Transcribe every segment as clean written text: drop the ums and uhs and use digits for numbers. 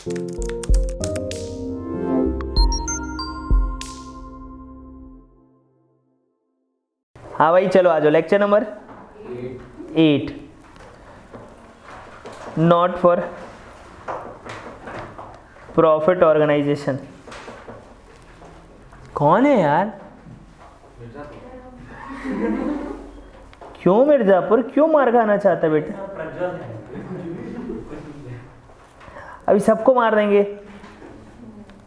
हाँ भाई चलो आ जाओ, lecture number 8, not for profit organisation. कौन है यार? क्यों मिर्जापुर, क्यों मार खाना चाहता है बेटा? अभी सबको मार देंगे,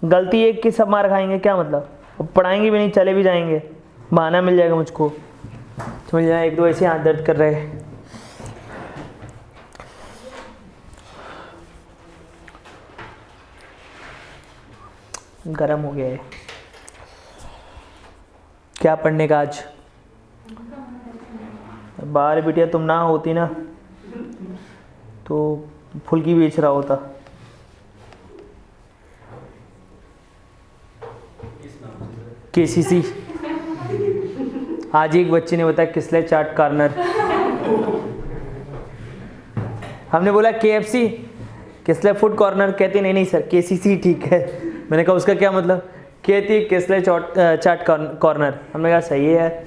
गलती एक की सब मार खाएंगे, क्या मतलब? अब पढ़ाएंगे भी नहीं, चले भी जाएंगे, बहाना मिल जाएगा मुझको। समझ जाए, एक दो ऐसे हाथ दर्द कर रहे हैं। गरम हो गया है। क्या पढ़ने का आज? बाहर बिटिया तुम ना होती ना तो फुल्की बेच रहा होता। केसीसी। आज एक बच्चे ने बताया किसले चाट कॉर्नर। हमने बोला केएफसी, किसले फूड कॉर्नर, कहती नहीं नहीं सर केसीसी ठीक है। मैंने कहा उसका क्या मतलब? कहती किसले चाट कॉर्नर। हमने कहा सही है यार।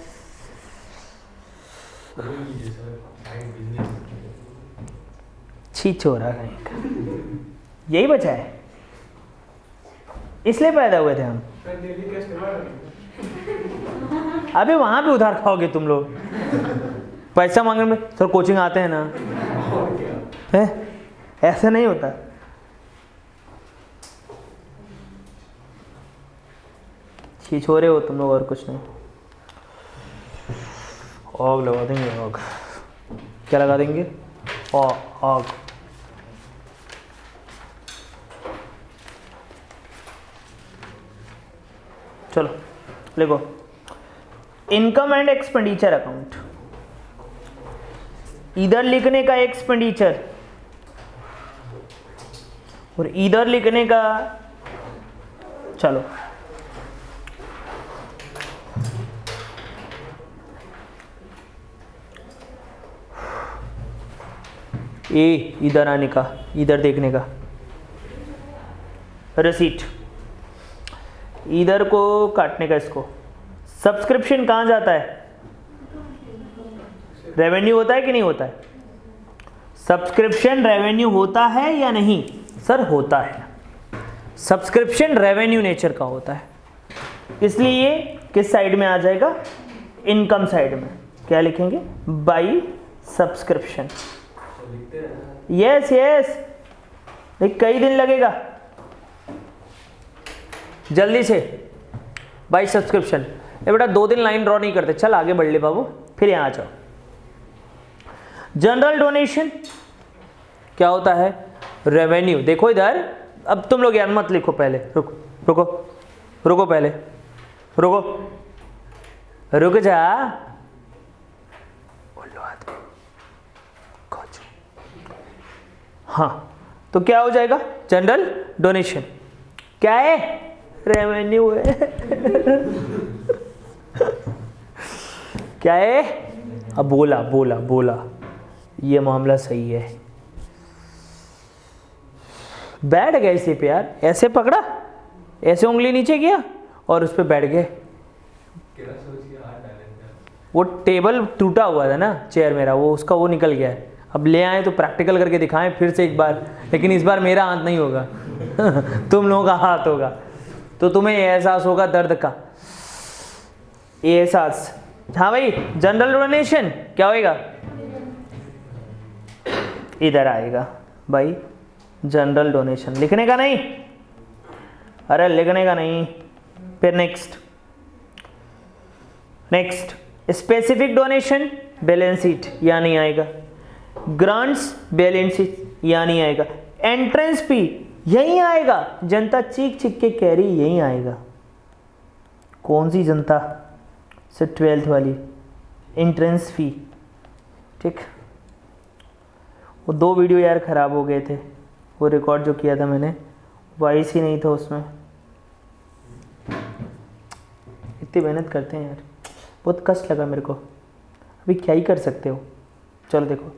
छी छोरा कहीं का, यही बचा है, इसलिए पैदा हुए थे हम। अबे वहां भी उधार खाओगे तुम लोग, पैसा मांगने में। सर कोचिंग आते हैं ना, है ऐसा नहीं होता। छिछोरे हो तुम लोग और कुछ नहीं। आग लगा देंगे, आग। क्या लगा देंगे? आग। चलो लिखो, इनकम एंड एक्सपेंडिचर अकाउंट। इधर लिखने का एक्सपेंडिचर और इधर लिखने का, चलो ए इधर आने का, इधर देखने का, रिसीट इधर को काटने का। इसको सब्सक्रिप्शन कहाँ जाता है? रेवेन्यू होता है कि नहीं होता है? सब्सक्रिप्शन रेवेन्यू होता है या नहीं? सर होता है। सब्सक्रिप्शन रेवेन्यू नेचर का होता है, इसलिए ये किस साइड में आ जाएगा? इनकम साइड में। क्या लिखेंगे? By subscription. यस यस, कई दिन लगेगा, जल्दी से। By subscription. ये बेटा 2 दिन लाइन ड्रॉ नहीं करते, चल आगे बढ़ ले बाबू, फिर यहां आ जाओ। जनरल डोनेशन क्या होता है? रेवेन्यू। देखो इधर, अब तुम लोग यार मत लिखो, पहले रुको रुको रुको, पहले रुको, रुक जा। हाँ, तो क्या हो जाएगा? जनरल डोनेशन क्या है? रेवेन्यू है। क्या है? अब बोला बोला बोला, ये मामला सही है। बैठ गए इसी पे यार, ऐसे पकड़ा, ऐसे उंगली नीचे किया और उस पे बैठ गए। वो टेबल टूटा हुआ था ना चेयर मेरा, वो उसका वो निकल गया है। अब ले आए तो प्रैक्टिकल करके दिखाएं फिर से एक बार, लेकिन इस बार मेरा हाथ नहीं होगा। तुम लोगों का हाथ होगा, तो तुम्हें एहसास होगा दर्द का, एहसास। हाँ भाई, जनरल डोनेशन क्या होएगा? इधर आएगा भाई, जनरल डोनेशन। लिखने का नहीं, अरे लिखने का नहीं। फिर next specific donation, balance sheet यहाँ नहीं आएगा। ग्रांट्स, बैलेंस शीट यहाँ नहीं आएगा। एंट्रेंस फी यहीं आएगा, जनता चीख चीख के कह रही यहीं आएगा। कौन सी जनता? से 12th वाली। एंट्रेंस फी, ठीक। वो 2 वीडियो यार ख़राब हो गए थे, वो रिकॉर्ड जो किया था मैंने, वॉइस ही नहीं था उसमें। इतनी मेहनत करते हैं यार, बहुत कष्ट लगा मेरे को। अभी क्या ही कर सकते हो। चलो देखो,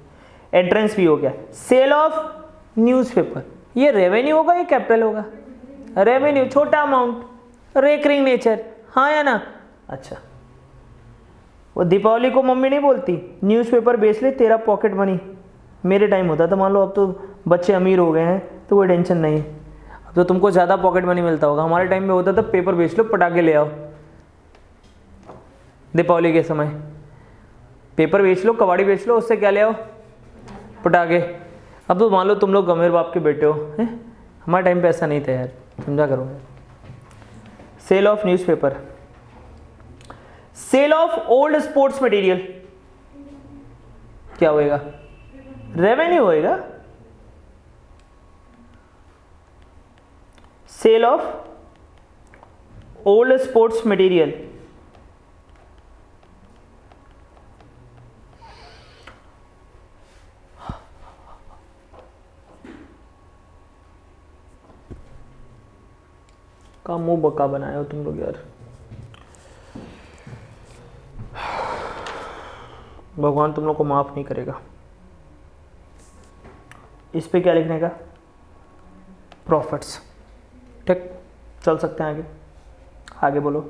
एंट्रेंस फी हो गया। सेल ऑफ न्यूज़पेपर, ये रेवेन्यू होगा या कैपिटल होगा? रेवेन्यू, छोटा अमाउंट, रेकरिंग नेचर, हाँ या ना? अच्छा, वो दीपावली को मम्मी नहीं बोलती न्यूज़पेपर बेच ले तेरा पॉकेट मनी, मेरे टाइम होता था, मान लो अब तो बच्चे अमीर हो गए हैं तो कोई टेंशन नहीं है, अब तो तुमको ज़्यादा पॉकेट मनी मिलता होगा। हमारे टाइम में होता था पेपर बेच लो, पटाखे ले आओ, दीपावली के समय पेपर बेच लो, कबाड़ी बेच लो, उससे क्या ले आओ? पटाखे। अब तो मान लो तुम लोग अमीर बाप के बेटे हो, हैं? हमारे टाइम पे ऐसा नहीं था यार, समझा करो। Sale of newspaper, sale of old sports material क्या होएगा? रेवेन्यू होएगा। Sale of old sports material, का मुंह बका बनाए हो तुम लोग यार, भगवान तुम लोग को माफ नहीं करेगा। इस पे क्या लिखने का? प्रॉफिट्स। ठीक, चल सकते हैं आगे। आगे बोलो।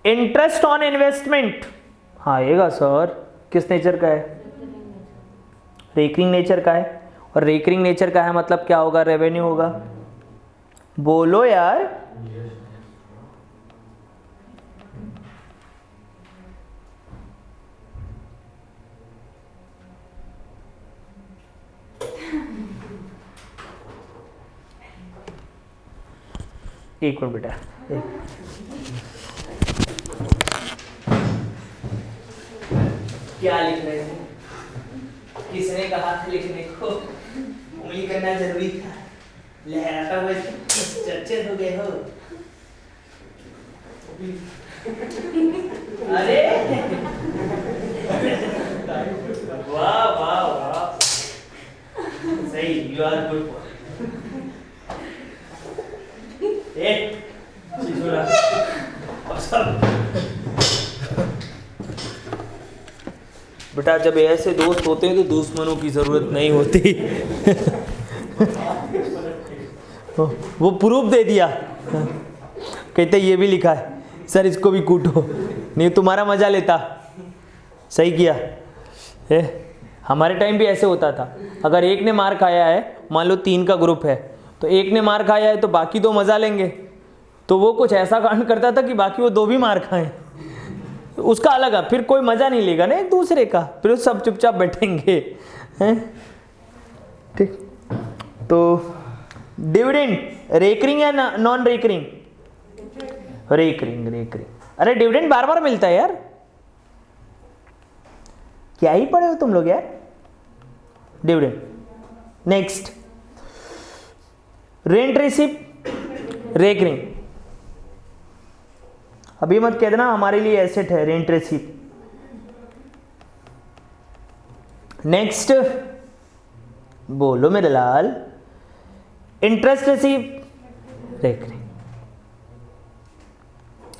इंटरेस्ट ऑन इन्वेस्टमेंट, हाँ आएगा सर, किस नेचर का है? रेकरिंग नेचर का है, और रेकरिंग नेचर का है मतलब क्या होगा? रेवेन्यू होगा। बोलो यार। एक मिनट बेटा, क्या लिख रहे थे? किसने कहा था लिखने को? उंगली करना जरूरी था, लहराता हुआ चर्चे हो गए हो। अरे वाह वाह वाह, सही, यू आर गुड। बेटा जब ऐसे दोस्त होते हैं तो दुश्मनों की जरूरत नहीं होती। वो प्रूफ दे दिया, कहते ये भी लिखा है सर, इसको भी कूटो, नहीं तुम्हारा मजा लेता। सही किया है। हमारे टाइम भी ऐसे होता था, अगर एक ने मार खाया है, मान लो 3 का ग्रुप है, तो एक ने मार खाया है तो बाकी 2 मजा लेंगे, तो वो कुछ ऐसा कांड करता था कि बाकी वो 2 भी मार खाएं, उसका अलग है, फिर कोई मजा नहीं लेगा ना एक दूसरे का, फिर सब चुपचाप बैठेंगे, हैं? ठीक, तो डिविडेंड रेकरिंग या नॉन रेकरिंग? Recurring, recurring. अरे डिविडेंड बार बार मिलता है यार, क्या ही पढ़े हो तुम लोग यार, dividend. Next, rent receipt, recurring. अभी मत कह देना हमारे लिए एसेट है रेंट रिसिप्ट। नेक्स्ट, बोलो मेरे लाल, इंटरेस्ट रिसिप्ट, रेकरिंग।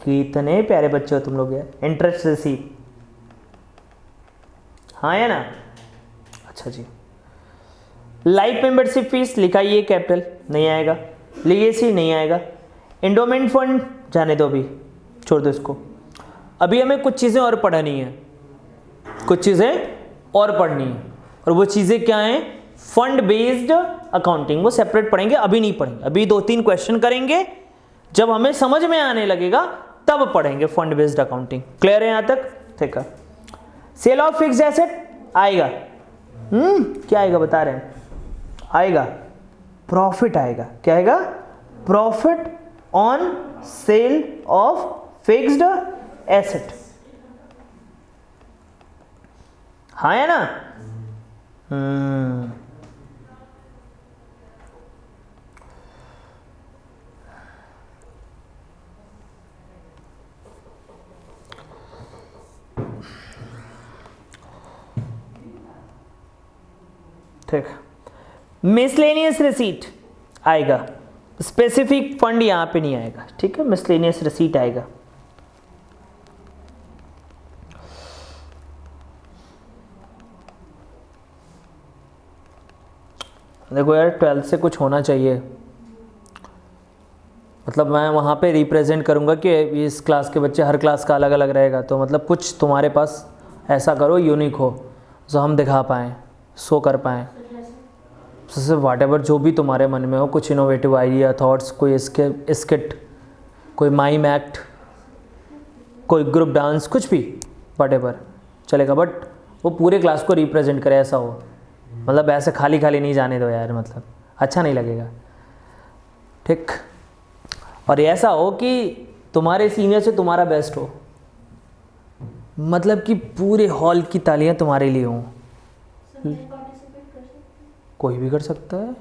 कितने प्यारे बच्चे हो तुम लोग यार। इंटरेस्ट रिसिप्ट, हाँ या ना? अच्छा जी। लाइफ मेंबरशिप फीस लिखाइए, कैपिटल नहीं आएगा, लीगेसी नहीं आएगा, एंडोमेंट फंड जाने दो, अभी छोड़ दो इसको। अभी हमें कुछ चीज़ें और पढ़नी है, कुछ चीज़ें और पढ़नी है, और वो चीज़ें क्या हैं? फंड बेस्ड अकाउंटिंग, वो सेपरेट पढ़ेंगे, अभी नहीं पढ़ेंगे। अभी 2-3 क्वेश्चन करेंगे, जब हमें समझ में आने लगेगा तब पढ़ेंगे फंड बेस्ड अकाउंटिंग। क्लियर है यहाँ तक? ठीक है। सेल ऑफ फिक्स्ड एसेट आएगा, क्या आएगा बता रहे हैं? आएगा प्रॉफिट आएगा। क्या आएगा? Profit on sale of fixed asset, हाँ है ना? ठीक, मिसलेनियस रिसीट आएगा, स्पेसिफिक फंड यहां पे नहीं आएगा, ठीक है? मिसलेनियस रिसीट आएगा। देखो यार 12th से कुछ होना चाहिए, मतलब मैं वहाँ पे रिप्रेजेंट करूँगा कि इस क्लास के बच्चे, हर क्लास का अलग अलग रहेगा, तो मतलब कुछ तुम्हारे पास ऐसा करो यूनिक हो जो हम दिखा पाएँ, शो कर पाएँ। जैसे वाट एवर जो भी तुम्हारे मन में हो, कुछ इनोवेटिव आइडिया, थॉट्स, कोई स्किट, कोई माइम एक्ट, कोई ग्रुप डांस, कुछ भी वाट एवर चलेगा, बट वो पूरे क्लास को रिप्रेजेंट करे ऐसा हो। मतलब ऐसे खाली खाली नहीं जाने दो यार, मतलब अच्छा नहीं लगेगा, ठीक। और ऐसा हो कि तुम्हारे सीनियर से तुम्हारा बेस्ट हो, मतलब कि पूरे हॉल की तालियां तुम्हारे लिए हों। कोई भी कर सकता है,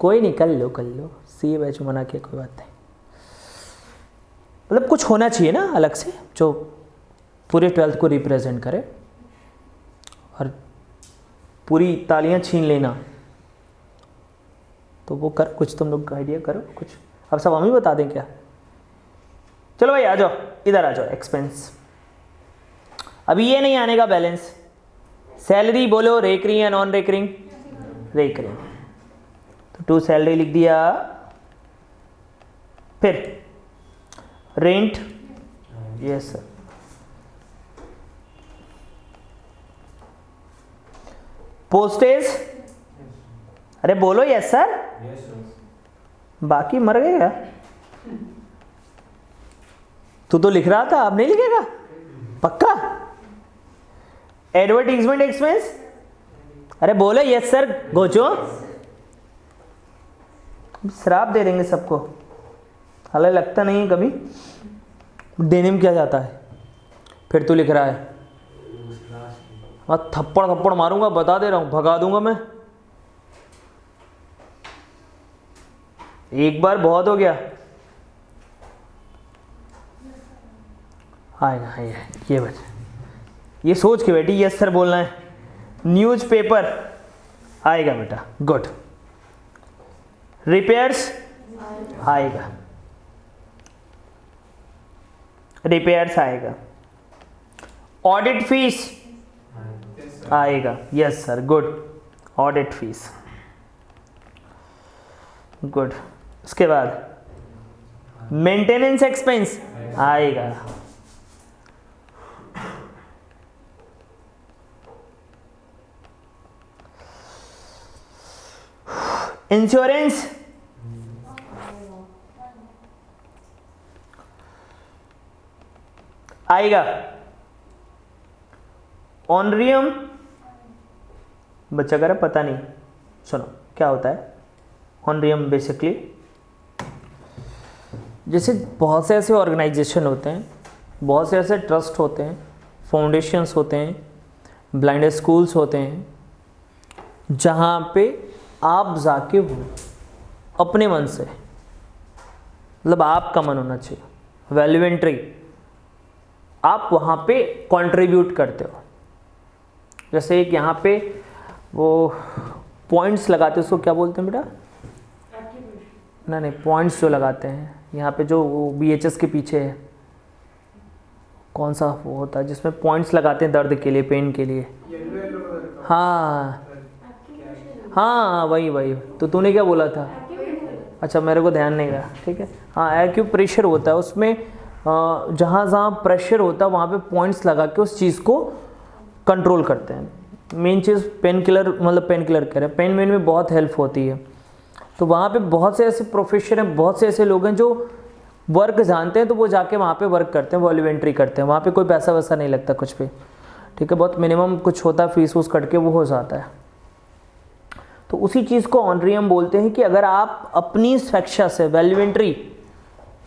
कोई नहीं, कर लो सी बैच मना के, कोई बात नहीं। मतलब कुछ होना चाहिए ना अलग से जो पूरे 12th को रिप्रेजेंट करे, और पूरी तालियां छीन लेना, तो वो कर कुछ, तुम लोग आइडिया करो कुछ। अब सब हम ही बता दें क्या? चलो भाई आ जाओ, इधर आ जाओ। एक्सपेंस, अभी ये नहीं आने का बैलेंस। सैलरी बोलो, रेकरिंग या नॉन रेकरिंग? रेकरिंग, तो 2 सैलरी लिख दिया। फिर रेंट, यस सर। पोस्टेज, अरे बोलो यस सर। बाकी मर गए क्या? तू तो लिख रहा था, अब नहीं लिखेगा पक्का? एडवर्टीजमेंट एक्सपेंस, अरे बोलो यस सर गोचो। श्राप दे देंगे सबको, हालांकि लगता नहीं है कभी, देने में क्या जाता है। फिर तू लिख रहा है, थप्पड़ थप्पड़ मारूंगा, बता दे रहा हूं, भगा दूंगा मैं। एक बार बहुत हो गया। आएगा ये बच, ये सोच के बेटी यस सर बोलना है। न्यूज़पेपर आएगा बेटा, गुड। रिपेयर्स आएगा, रिपेयर्स आएगा। ऑडिट फीस आएगा, yes sir, good. Audit fees, good. उसके बाद मेंटेनेंस एक्सपेंस आएगा। इंश्योरेंस आएगा। ऑनरियम बच्चा कह रहा पता नहीं, सुनो क्या होता है ऑनरियम। बेसिकली जैसे बहुत से ऐसे ऑर्गेनाइजेशन होते हैं, बहुत से ऐसे ट्रस्ट होते हैं, फाउंडेशंस होते हैं, ब्लाइंड स्कूल्स होते हैं, जहाँ पे आप जाके हो अपने मन से, मतलब आपका मन होना चाहिए, वैल्यूएंट्री, आप वहाँ पे कंट्रीब्यूट करते हो। जैसे एक यहाँ पे वो पॉइंट्स लगाते हैं, उसको क्या बोलते हैं बेटा? नहीं, पॉइंट्स जो लगाते हैं यहाँ पे, जो BHS के पीछे है, कौन सा वो होता है जिसमें पॉइंट्स लगाते हैं दर्द के लिए, पेन के लिए? हाँ वही। तो तूने क्या बोला था? अच्छा, मेरे को ध्यान नहीं रहा, ठीक है। हाँ, एक्यूप्रेशर होता है, उसमें जहाँ जहाँ प्रेशर होता है वहाँ पे पॉइंट्स लगा के उस चीज़ को कंट्रोल करते हैं। मेन चीज़ पेन किलर, मतलब पेन किलर कह रहे हैं, पेन में बहुत हेल्प होती है। तो वहाँ पे बहुत से ऐसे प्रोफेशनल हैं, बहुत से ऐसे लोग हैं जो वर्क जानते हैं, तो वो जाके वहाँ पे वर्क करते हैं, वॉल्यूमेंट्री करते हैं। वहाँ पे कोई पैसा वैसा नहीं लगता कुछ भी, ठीक है। बहुत मिनिमम कुछ होता है, फीस वूस कट के वो हो जाता है। तो उसी चीज़ को ऑनरियम बोलते हैं कि अगर आप अपनी स्वेच्छा से, वैल्यूमेंट्री,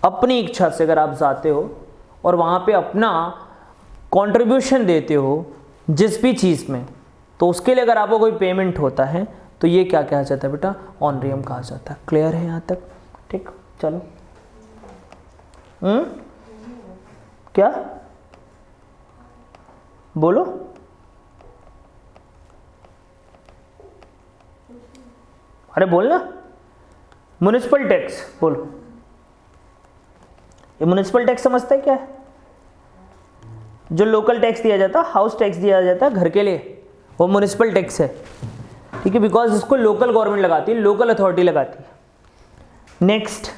अपनी इच्छा से अगर आप जाते हो और वहाँ पे अपना कंट्रीब्यूशन देते हो जिस भी चीज़ में, तो उसके लिए अगर आपको कोई पेमेंट होता है तो ये क्या कहा जाता है बेटा? ऑनरियम कहा जाता है। क्लियर है यहाँ तक? ठीक, चलो। क्या बोलो? अरे बोलना। म्युनिसिपल टैक्स बोलो। ये म्युनिसिपल टैक्स समझता है क्या है? जो लोकल टैक्स दिया जाता है, हाउस टैक्स दिया जाता है घर के लिए, वो म्युनिसिपल टैक्स है। ठीक है, बिकॉज इसको लोकल गवर्नमेंट लगाती है, लोकल अथॉरिटी लगाती है। नेक्स्ट,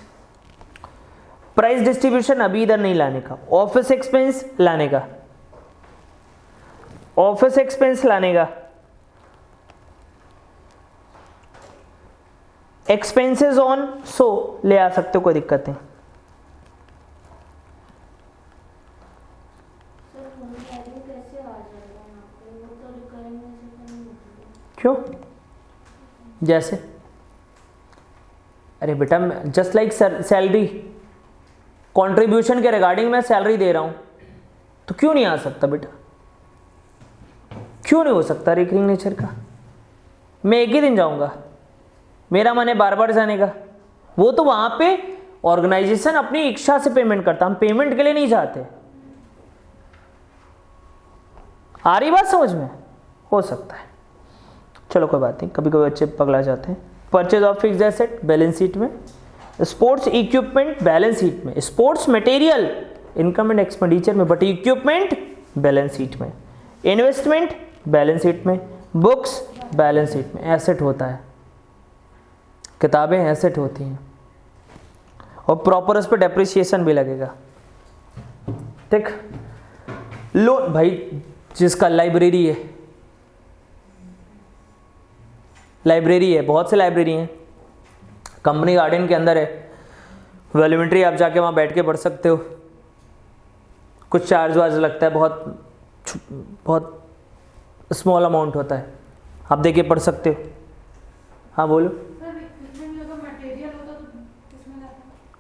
प्राइस डिस्ट्रीब्यूशन अभी इधर नहीं लाने का, ऑफिस एक्सपेंस लाने का, ऑफिस एक्सपेंस लाने का, एक्सपेंसेस ऑन सो ले आ सकते हो, कोई दिक्कत नहीं। क्यों? जैसे अरे बेटा, जस्ट लाइक सैलरी, कंट्रीब्यूशन के रिगार्डिंग मैं सैलरी दे रहा हूं, तो क्यों नहीं आ सकता बेटा? क्यों नहीं हो सकता रिकरिंग नेचर का? मैं एक ही दिन जाऊंगा, मेरा मन है बार बार जाने का। वो तो वहां पे ऑर्गेनाइजेशन अपनी इच्छा से पेमेंट करता, हम पेमेंट के लिए नहीं जाते। आ रही बात समझ में? हो सकता है, चलो कोई बात नहीं, कभी कभी बच्चे पगला जाते हैं। Purchase of fixed asset balance sheet में, स्पोर्ट्स इक्विपमेंट बैलेंस शीट में, sports material income and expenditure में, बट इक्विपमेंट बैलेंस शीट में, इन्वेस्टमेंट बैलेंस शीट में, बुक्स बैलेंस शीट में। एसेट होता है, किताबें एसेट होती हैं, और प्रॉपर उस पर डेप्रिसिएशन भी लगेगा। ठीक, लोन भाई जिसका लाइब्रेरी है, लाइब्रेरी है, बहुत से लाइब्रेरी हैं, कंपनी गार्डन के अंदर है, वेलिमेंट्री आप जाके वहाँ बैठ के पढ़ सकते हो, कुछ चार्ज वार्ज लगता है, बहुत स्मॉल अमाउंट होता है, आप देके पढ़ सकते हो। हाँ बोलो।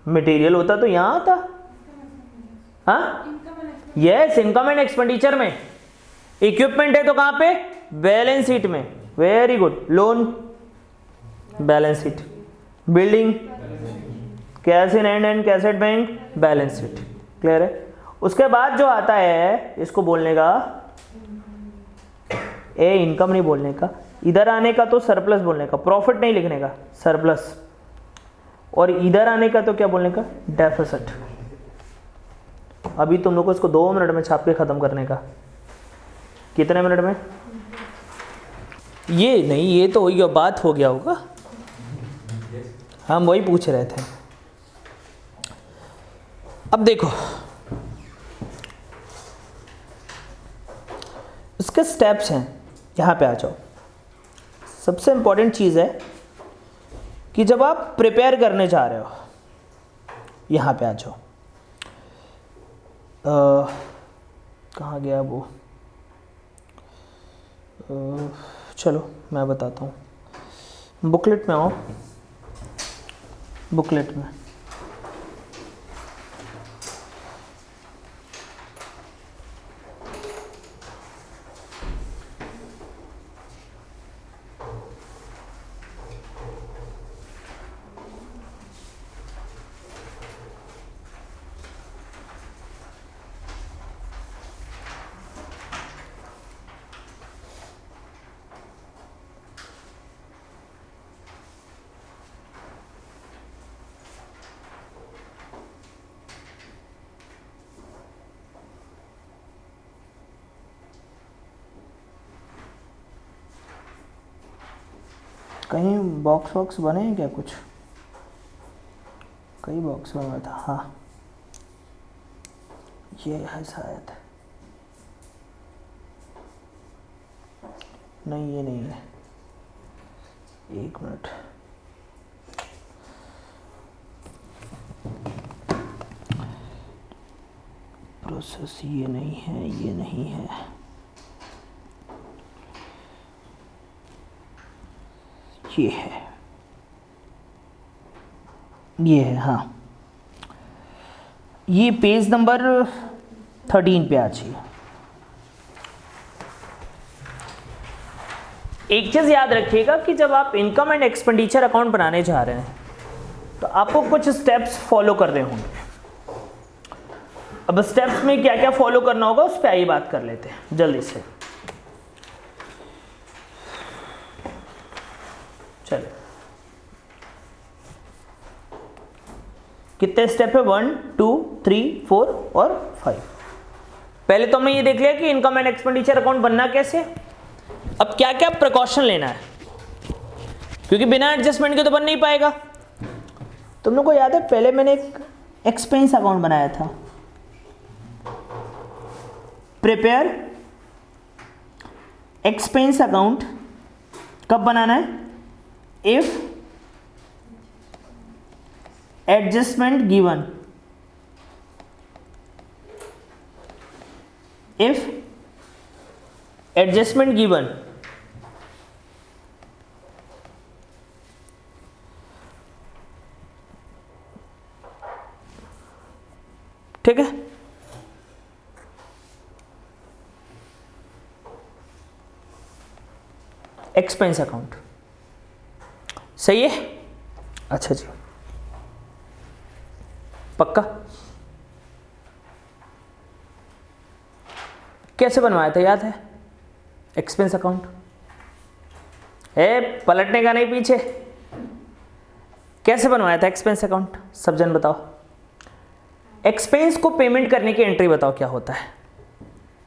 मटेरियल होता तो यहाँ आता। हाँ यस, इनकम एंड एक्सपेंडिचर में। इक्विपमेंट है तो कहाँ पे? बैलेंस शीट में। Very good. Loan balance sheet, building cash in hand and cash at bank balance sheet. Clear है? उसके बाद जो आता है इसको बोलने का ए, इनकम नहीं बोलने का, इधर आने का तो सरप्लस बोलने का, प्रॉफिट नहीं लिखने का, सरप्लस। और इधर आने का तो क्या बोलने का? डेफिसिट। अभी तुम लोग को इसको 2 मिनट में छाप के खत्म करने का। कितने मिनट में? ये नहीं, ये तो वही बात हो गया होगा, हम वही पूछ रहे थे। अब देखो इसके स्टेप्स हैं, यहाँ पे आ जाओ। सबसे इंपॉर्टेंट चीज़ है कि जब आप प्रिपेयर करने जा रहे हो, यहाँ पे आ जाओ। कहाँ गया वो? चलो मैं बताता हूँ, बुकलेट में आओ, बुकलेट में। कहीं बॉक्स वॉक्स बने हैं क्या? कुछ कई बॉक्स बना था। हाँ ये है शायद, नहीं ये नहीं है, 1 मिनट। प्रोसेस ये नहीं है, ये नहीं है, ये है, ये है। हाँ ये पेज नंबर 13 पे आ जाइए। एक चीज़ याद रखिएगा कि जब आप इनकम एंड एक्सपेंडिचर अकाउंट बनाने जा रहे हैं तो आपको कुछ स्टेप्स फॉलो करने होंगे। अब स्टेप्स में क्या क्या फॉलो करना होगा उस पर आइए बात कर लेते हैं जल्दी से। चलिए कितने स्टेप है? 1 2 3 4 और 5। पहले तो हमने ये देख लिया कि इनकम एंड एक्सपेंडिचर अकाउंट बनना कैसे। अब क्या क्या प्रिकॉशन लेना है। क्योंकि बिना एडजस्टमेंट के तो बन नहीं पाएगा। तुम लोग को याद है पहले मैंने एक एक्सपेंस अकाउंट बनाया था, प्रिपेयर एक्सपेंस अकाउंट कब बनाना है? If adjustment given, if adjustment given, ठीक है। एक्सपेंस अकाउंट सही है। अच्छा जी, पक्का। कैसे बनवाया था याद है? एक्सपेंस अकाउंट पलटने का नहीं पीछे। कैसे बनवाया था एक्सपेंस अकाउंट? सब जन बताओ। एक्सपेंस को पेमेंट करने की एंट्री बताओ क्या होता है?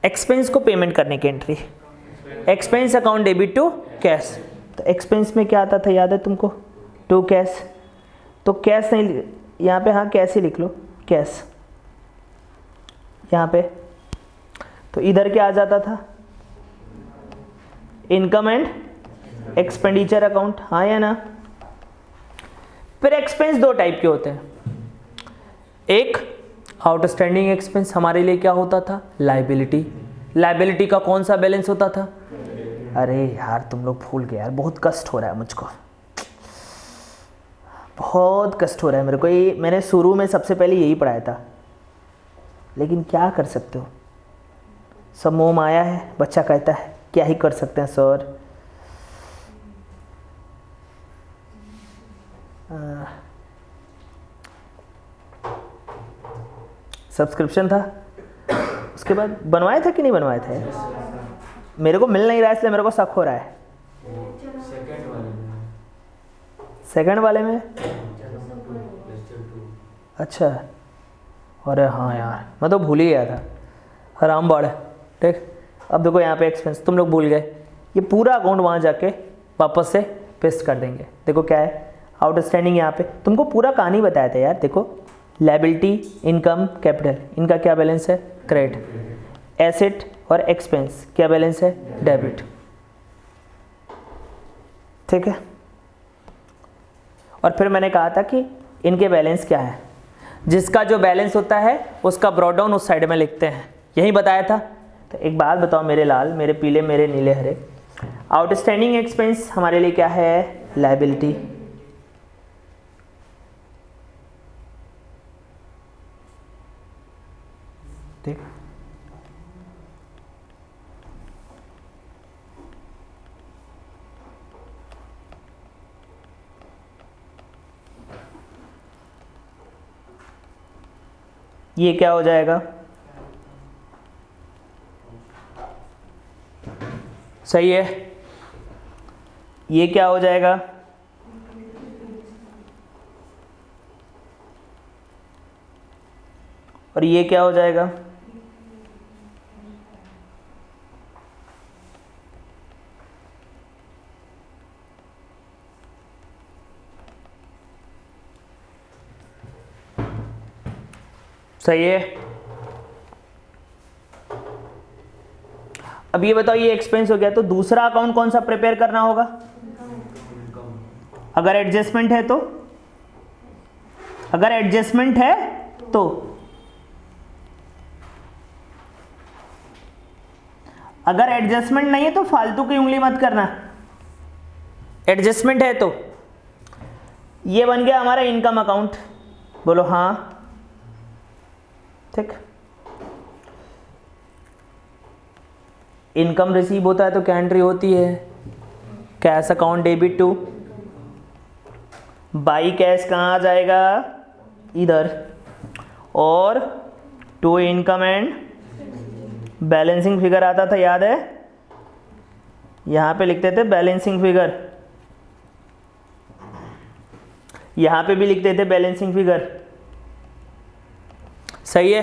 एक्सपेंस को पेमेंट करने की entry, expense account debit to cash. तो एक्सपेंस में क्या आता था याद है तुमको? To cash. तो कैश नहीं, यहाँ पे हाँ कैश ही लिख लो, कैश यहाँ पे। तो इधर क्या आ जाता था? इनकम एंड एक्सपेंडिचर अकाउंट, हाँ या ना? फिर एक्सपेंस दो टाइप के होते हैं। एक आउटस्टैंडिंग एक्सपेंस, हमारे लिए क्या होता था? लायबिलिटी। लायबिलिटी का कौन सा बैलेंस होता था? अरे यार तुम लोग भूल गए यार, बहुत कष्ट हो रहा है मुझको, बहुत कष्ट हो रहा है मेरे को। ये मैंने शुरू में सबसे पहले यही पढ़ाया था, लेकिन क्या कर सकते हो, सब मोह माया है। बच्चा कहता है क्या ही कर सकते हैं सर। सब्सक्रिप्शन था, उसके बाद बनवाया था कि नहीं बनवाया था? मेरे को मिल नहीं रहा है इसलिए मेरे को शक हो रहा है। सेकंड वाले में अच्छा, अरे हाँ यार मैं तो भूल ही गया था, हराम बाड़। ठीक, अब देखो यहाँ पे एक्सपेंस तुम लोग भूल गए, ये पूरा अकाउंट वहाँ जाके वापस से पेस्ट कर देंगे। देखो क्या है आउटस्टैंडिंग, यहाँ पे तुमको पूरा कहानी बताया था यार। देखो लायबिलिटी, इनकम, कैपिटल, इनका क्या बैलेंस है? क्रेडिट। एसेट और एक्सपेंस क्या बैलेंस है? डेबिट। ठीक है। और फिर मैंने कहा था कि इनके बैलेंस क्या है, जिसका जो बैलेंस होता है उसका ब्रॉड डाउन उस साइड में लिखते हैं, यही बताया था। तो एक बात बताओ मेरे लाल, मेरे पीले, मेरे नीले हरे, आउटस्टैंडिंग एक्सपेंस हमारे लिए क्या है? लायबिलिटी। ठीक, ये क्या हो जाएगा? सही है। ये क्या हो जाएगा? और ये क्या हो जाएगा? सही है। अब ये बताओ, ये एक्सपेंस हो गया, तो दूसरा अकाउंट कौन सा प्रिपेयर करना होगा? अगर एडजस्टमेंट है तो, अगर एडजस्टमेंट है तो, अगर एडजस्टमेंट नहीं है तो फालतू की उंगली मत करना। एडजस्टमेंट है तो ये बन गया हमारा इनकम अकाउंट, बोलो हाँ। ठीक, इनकम रिसीव होता है तो क्या एंट्री होती है? Cash account debit to, by cash कहाँ आ जाएगा? इधर। और to income and balancing figure आता था, याद है? यहां पे लिखते थे बैलेंसिंग फिगर, यहां पे भी लिखते थे बैलेंसिंग फिगर। सही है।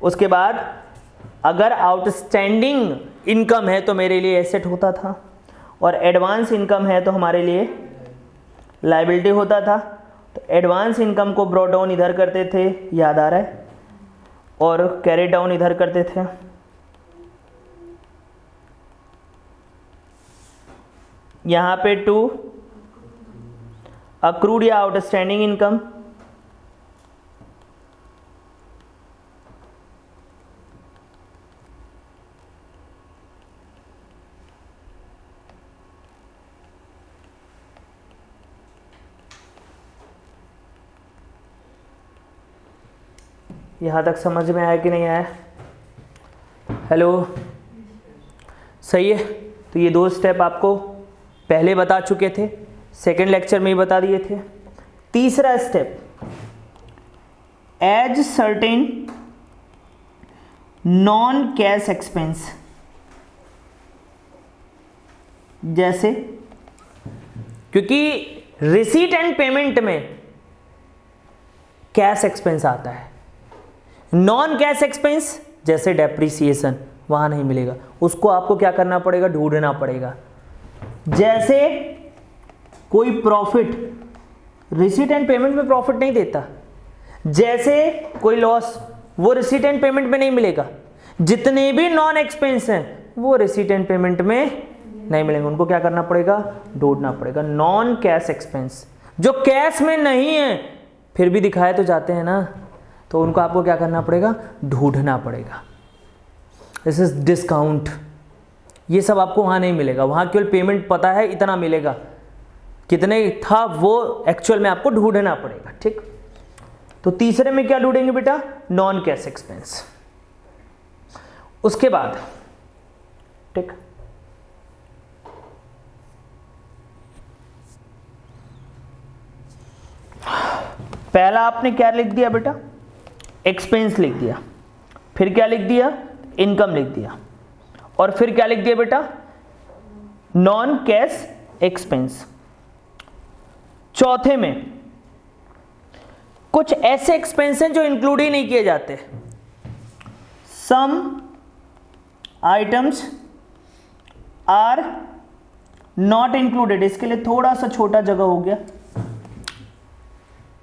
उसके बाद अगर आउटस्टैंडिंग इनकम है तो मेरे लिए एसेट होता था, और एडवांस इनकम है तो हमारे लिए लायबिलिटी होता था तो एडवांस इनकम को ब्रॉट डाउन इधर करते थे, याद आ रहा है, और कैरी डाउन इधर करते थे। यहां पे टू अक्रूड या आउटस्टैंडिंग इनकम, यहां तक समझ में आया कि नहीं आया? हेलो, सही है। तो ये दो स्टेप आपको पहले बता चुके थे, सेकेंड लेक्चर में ही बता दिए थे। तीसरा step, ascertain non cash expense, जैसे, क्योंकि रिसीट एंड पेमेंट में कैश एक्सपेंस आता है, नॉन कैश एक्सपेंस जैसे डेप्रिसिएशन वहां नहीं मिलेगा, उसको आपको क्या करना पड़ेगा, ढूंढना पड़ेगा। जैसे कोई प्रॉफिट, रिसीट एंड पेमेंट में प्रॉफिट नहीं देता, जैसे कोई लॉस, वो रिसीट एंड पेमेंट में नहीं मिलेगा। जितने भी नॉन एक्सपेंस हैं वो रिसीट एंड पेमेंट में नहीं मिलेंगे, उनको क्या करना पड़ेगा, ढूंढना पड़ेगा। नॉन कैश एक्सपेंस जो कैश में नहीं है फिर भी दिखाए तो जाते हैं ना, तो उनको आपको क्या करना पड़ेगा, ढूंढना पड़ेगा। दिस इज डिस्काउंट, ये सब आपको वहां नहीं मिलेगा, वहां केवल पेमेंट पता है इतना मिलेगा, कितने था वो एक्चुअल में आपको ढूंढना पड़ेगा। ठीक, तो तीसरे में क्या ढूंढेंगे बेटा, नॉन कैश एक्सपेंस। उसके बाद ठीक, पहला आपने क्या लिख दिया बेटा, एक्सपेंस लिख दिया, फिर क्या लिख दिया, इनकम लिख दिया, और फिर क्या लिख दिया बेटा, नॉन कैश एक्सपेंस। चौथे में कुछ ऐसे एक्सपेंस हैं जो इंक्लूड ही नहीं किए जाते। Some items are not included, इसके लिए थोड़ा सा छोटा जगह हो गया,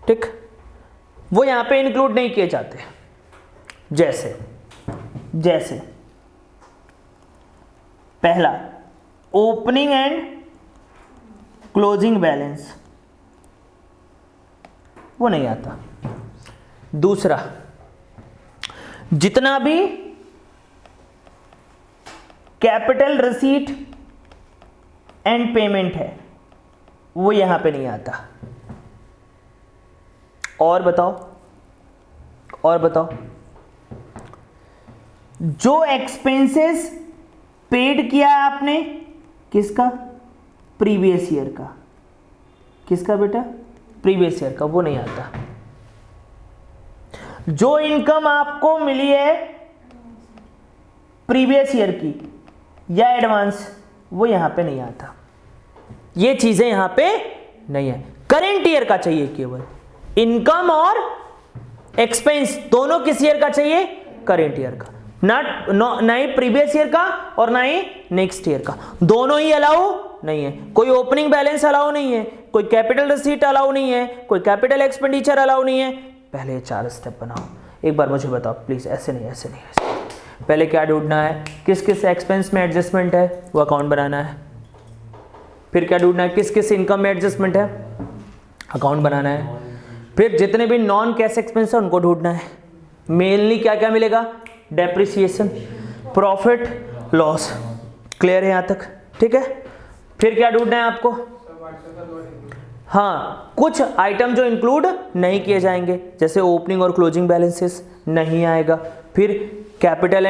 ठीक, वो यहां पे इंक्लूड नहीं किए जाते। जैसे पहला, ओपनिंग एंड क्लोजिंग बैलेंस, वो नहीं आता। दूसरा, जितना भी कैपिटल रिसीट एंड पेमेंट है वो यहां पे नहीं आता। और बताओ, जो एक्सपेंसेस पेड किया है आपने, किसका, प्रीवियस ईयर का, किसका बेटा, प्रीवियस ईयर का, वो नहीं आता। जो इनकम आपको मिली है प्रीवियस ईयर की या एडवांस, वो यहां पे नहीं आता। ये चीजें यहां पे नहीं है। करेंट ईयर का चाहिए, केवल इनकम और एक्सपेंस दोनों किस ईयर का चाहिए, करेंट ईयर का, ना ही प्रीवियस ईयर का और ना ही नेक्स्ट ईयर का, दोनों ही अलाउ नहीं है। कोई ओपनिंग बैलेंस अलाउ नहीं है, कोई कैपिटल रिसीट अलाउ नहीं है, कोई कैपिटल एक्सपेंडिचर अलाउ नहीं है। पहले ये 4 स्टेप बनाओ, एक बार मुझे बताओ प्लीज, ऐसे नहीं। पहले क्या ढूंढना है, किस किस एक्सपेंस में एडजस्टमेंट है, वो अकाउंट बनाना है। फिर क्या ढूंढना है, किस किस इनकम में एडजस्टमेंट है, अकाउंट बनाना है। फिर जितने भी नॉन कैश एक्सपेंस है उनको ढूंढना है। मेनली क्या क्या मिलेगा, डेप्रिसिएशन, प्रॉफिट, लॉस। क्लियर है यहां तक, ठीक है। फिर क्या ढूंढना है आपको, हाँ, कुछ आइटम जो इंक्लूड नहीं किए जाएंगे, जैसे ओपनिंग और क्लोजिंग बैलेंसेस नहीं आएगा। फिर कैपिटल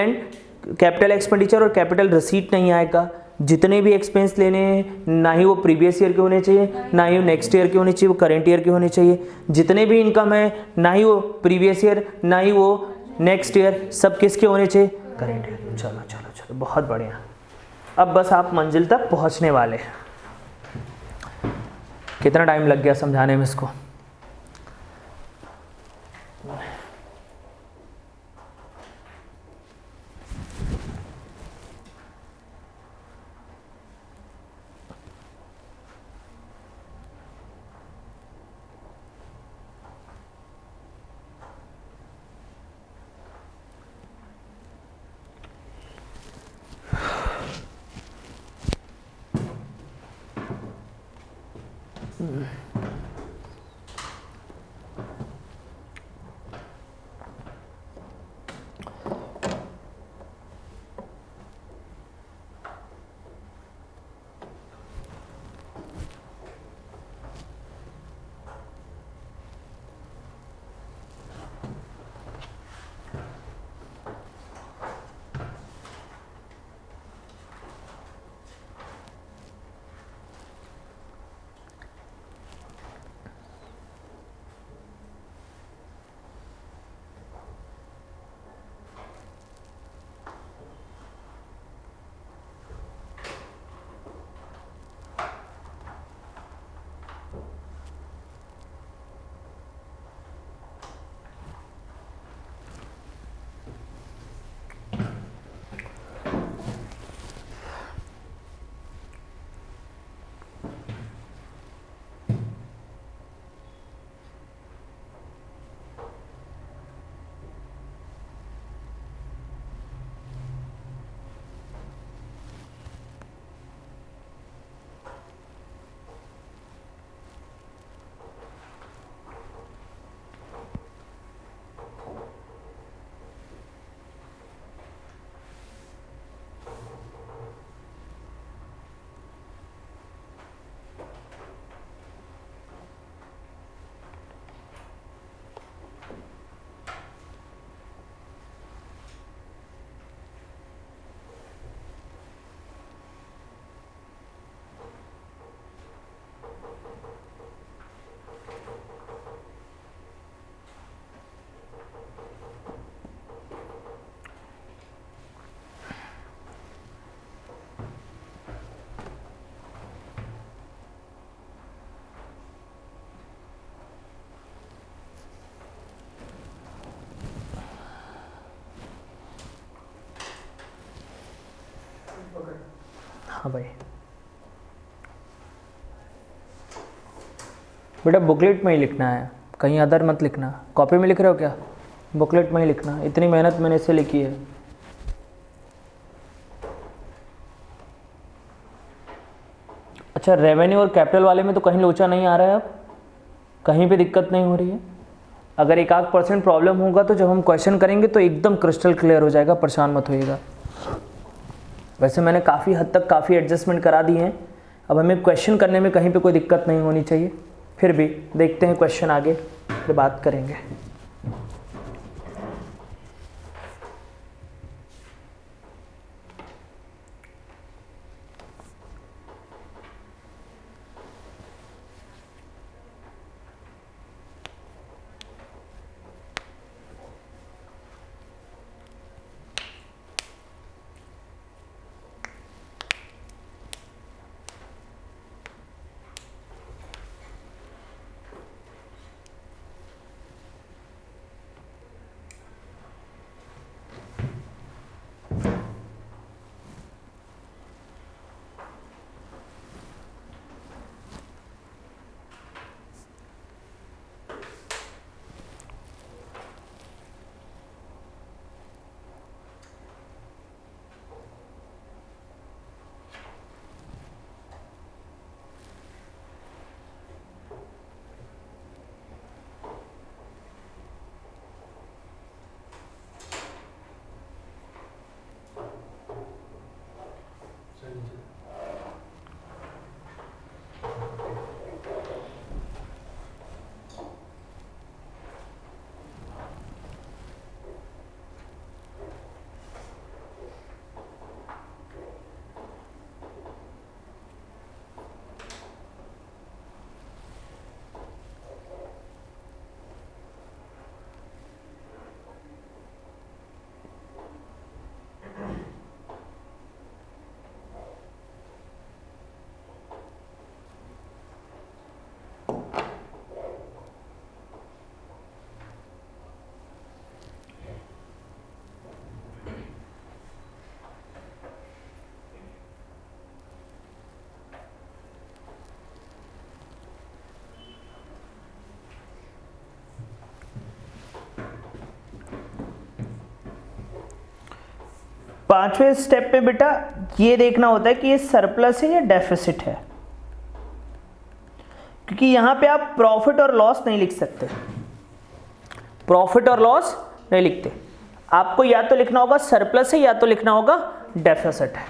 एक्सपेंडिचर और कैपिटल रिसीट नहीं आएगा। जितने भी एक्सपेंस लेने हैं, ना ही वो प्रीवियस ईयर के होने चाहिए, ना ही वो नेक्स्ट ईयर के होने चाहिए, वो करेंट ईयर के होने चाहिए। जितने भी इनकम है, ना ही वो प्रीवियस ईयर, ना ही वो नेक्स्ट ईयर, सब किसके होने चाहिए, करेंट ईयर। चलो, बहुत बढ़िया। अब बस आप मंजिल तक पहुंचने वाले हैं। कितना टाइम लग गया समझाने में इसको, हाँ भाई, बेटा बुकलेट में ही लिखना है, कहीं अदर मत लिखना। कॉपी में लिख रहे हो क्या? बुकलेट में ही लिखना, इतनी मेहनत मैंने इससे लिखी है। अच्छा, रेवेन्यू और कैपिटल वाले में तो कहीं लोचा नहीं आ रहा है, अब कहीं पे दिक्कत नहीं हो रही है। अगर 1% प्रॉब्लम होगा तो जब हम क्वेश्चन करेंगे तो एकदम क्रिस्टल क्लियर हो जाएगा, परेशान मत होइएगा। वैसे मैंने काफ़ी हद तक काफ़ी एडजस्टमेंट करा दी हैं, अब हमें क्वेश्चन करने में कहीं पे कोई दिक्कत नहीं होनी चाहिए। फिर भी देखते हैं क्वेश्चन, आगे फिर बात करेंगे। पांचवें स्टेप पे बेटा ये देखना होता है कि ये सरप्लस है या डेफिसिट है। क्योंकि यहां पे आप प्रॉफिट और लॉस नहीं लिख सकते, प्रॉफिट और लॉस नहीं लिखते, आपको या तो लिखना होगा सरप्लस है या तो लिखना होगा डेफिसिट है।